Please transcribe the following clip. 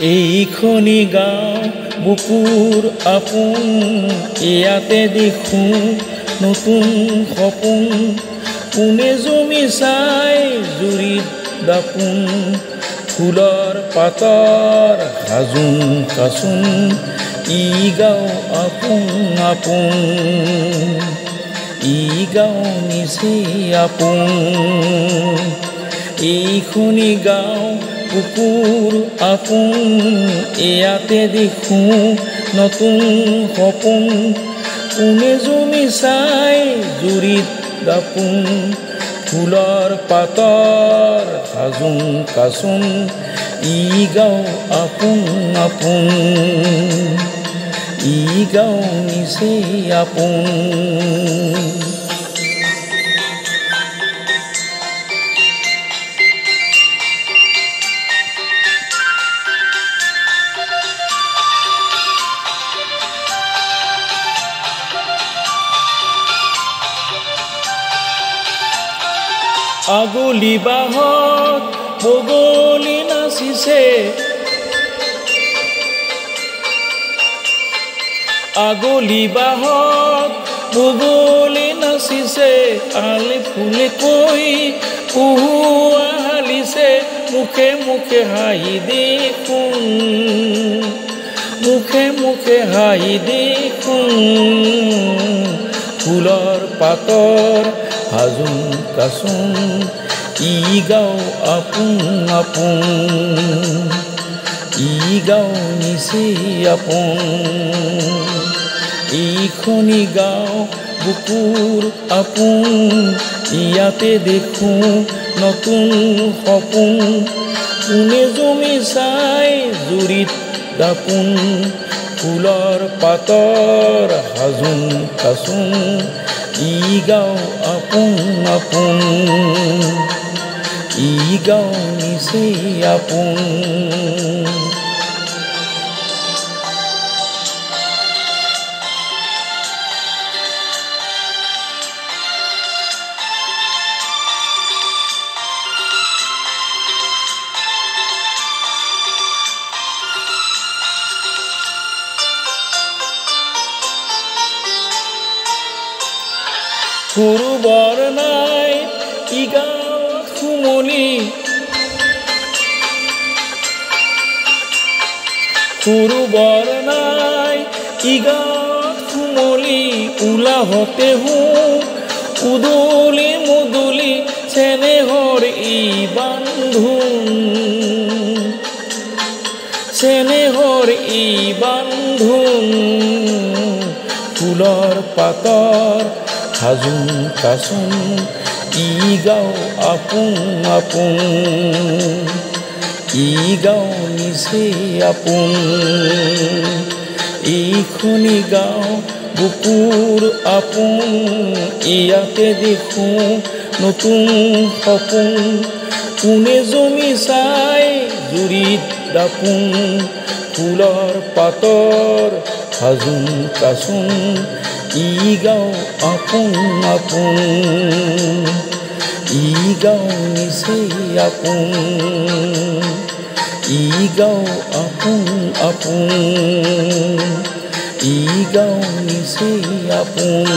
এইখনি গাঁও বুকুৰ আপোন ইয়াতে দেখোঁ নতুন সপোন কোনে জমি চাই জুৰিত দাপোন ফুলৰ পাতৰ সাজোন কাচোন ই গাঁও আপোন আপোন ই গাঁও নিচে আপোন এইখনি গাঁও বুকুৰ আপোন ইয়াতে দেখোঁ নতুন সপোন কোনে জমি চাই জুৰিত দাপোন ফুলৰ পাতৰ সাজোন কাচোন ই গাঁও আপোন আপোন ই গাঁও নিচে আপোন আগলি বাহত বগলী নাচিছে আগলি বাহত বগলী নাচিছে আলি ফুলে কৈ উহুৱা হালিছে মুখে মুখে হাঁহি দেখোন মুখে মুখে হাঁহি দেখোন ফুলৰ পাতৰ সাজোন কাচোন ই গাঁও আপোন আপোন ই গাঁও নিচে আপোন এইখনি গাঁও বুকুৰ আপোন ইয়াতে দেখোঁ নতুন সপোন কোনে জমি চাই জুৰিত দাপোন ফুলৰ পাতৰ সাজোন কাচোন ই গাঁও আপোন আপোন ই গাঁও নিচে আপোন সৰু বৰ নাই ই গাঁৱত সুমলি সৰু বৰ নাই ই গাঁৱত সুমলি উলাহতে উদলি মুদলি চেনেহৰ ই বান্ধোন চেনেহৰ ই বান্ধোন ফুলৰ পাতৰ সাজোন কাচোন ই গাঁও আপোন আপোন ই গাঁও নিচে আপোন এইখনি গাঁও বুকুৰ আপোন ইয়াতে দেখোঁ নতুন সপোন কোনে জমি চাই জুৰিত দাপোন ফুলৰ পাতৰ সাজোন কাচোন ই গাঁও আপোন আপোন ই গাঁও নিচে আপোন ই গাঁও আপোন আপোন ই গাঁও নিচে আপোন